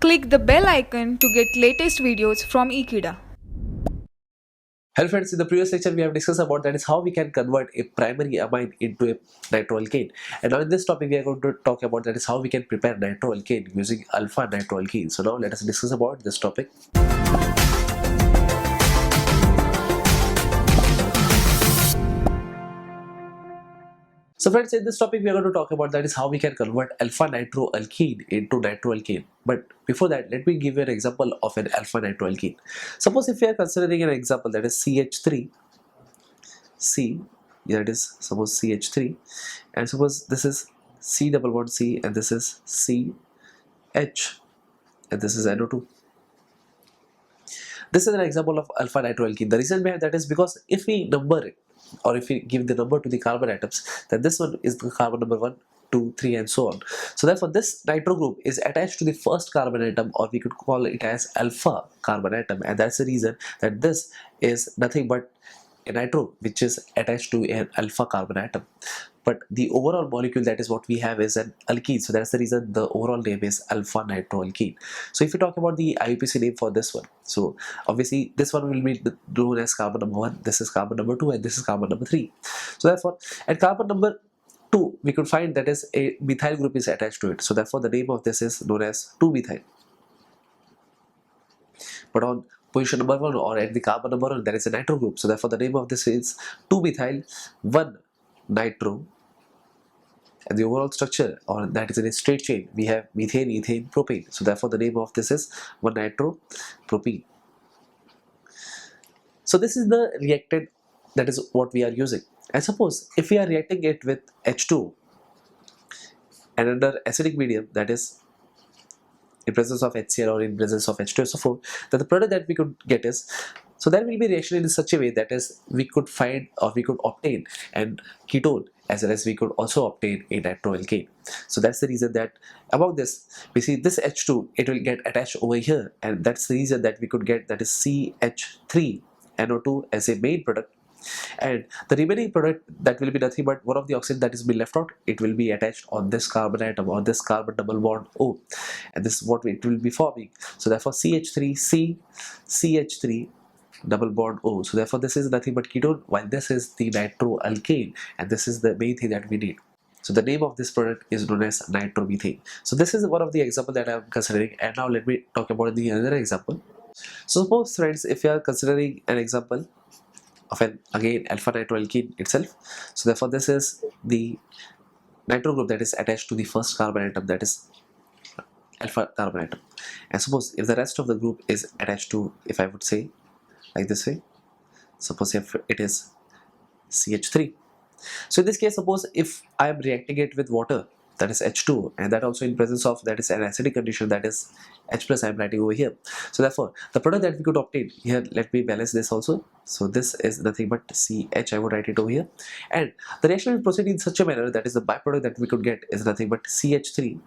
Click the bell icon to get latest videos from Ekeeda. Hello friends, in the previous lecture we have discussed about that is how we can convert a primary amine into a nitroalkane. And now in this topic we are going to talk about that is how we can prepare nitroalkane using alpha nitroalkene. So now let us discuss about this topic. So friends, in this topic we are going to talk about that is how we can convert alpha nitroalkene into nitroalkane. But before that, let me give you an example of an alpha nitroalkene. Suppose if we are considering an example that is CH3, C, here it is, suppose CH3, and suppose this is C double bond C, and this is CH, and this is NO2. This is an example of alpha nitroalkene. The reason behind that is because if we number it, or if we give the number to the carbon atoms, then this one is the carbon number 1, 2, 3 and so on. So therefore this nitro group is attached to the first carbon atom, or we could call it as alpha carbon atom, and that's the reason that this is nothing but a nitro which is attached to an alpha carbon atom. But the overall molecule, that is what we have, is an alkene. So that's the reason the overall name is alpha nitroalkene. So if you talk about the IUPAC name for this one, so obviously this one will be known as carbon number 1, this is carbon number 2, and this is carbon number 3. So therefore at carbon number 2 we could find that is a methyl group is attached to it. So therefore the name of this is known as 2-methyl. But on position number 1, or at the carbon number 1, there is a nitro group. So therefore the name of this is 2-methyl 1-nitro. And the overall structure, or that is in a straight chain, we have methane, ethane, propane. So therefore the name of this is 1-nitropropene. So this is the reactant, that is what we are using. And suppose if we are reacting it with H2 and under acidic medium, that is in presence of HCl or in presence of H2SO4, then the product that we could get is, so there will be reaction in such a way that is we could find, or we could obtain an ketone, as well as we could also obtain a nitroalkane. So that's the reason that about this we see this H2, it will get attached over here, and that's the reason that we could get that is CH3NO2 as a main product. And the remaining product, that will be nothing but one of the oxygen that is being left out, it will be attached on this carbon atom, on this carbon double bond O, and this is what it will be forming. So therefore CH3C, CH3 double bond O. So therefore this is nothing but ketone, while this is the nitroalkane, and this is the main thing that we need. So the name of this product is known as nitromethane. So this is one of the example that I am considering, and now let me talk about the other example. So suppose friends, if you are considering an example of an again alpha nitroalkene itself, so therefore this is the nitro group that is attached to the first carbon atom, that is alpha carbon atom. And suppose if the rest of the group is attached to, if I would say like this way, suppose if it is CH3. So in this case, suppose if I am reacting it with water, that is H2, and that also in presence of, that is an acidic condition, that is H plus, I am writing over here. So therefore the product that we could obtain here, let me balance this also. So this is nothing but CH, I would write it over here, and the reaction will proceed in such a manner that is the byproduct that we could get is nothing but CH3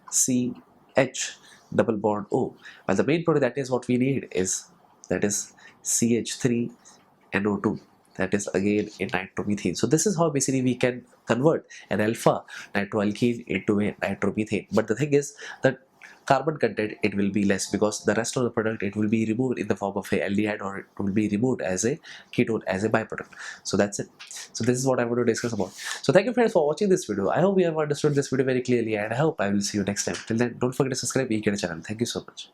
CH double bond O, while the main product, that is what we need, is that is CH3NO2, that is again a nitromethane. So this is how basically we can convert an alpha nitroalkene into a nitromethane. But the thing is that carbon content, it will be less, because the rest of the product, it will be removed in the form of a aldehyde, or it will be removed as a ketone, as a byproduct. So that's it. So this is what I want to discuss about. So thank you friends for watching this video. I hope you have understood this video very clearly, and I hope I will see you next time. Till then, don't forget to subscribe to Ekeeda channel. Thank you so much.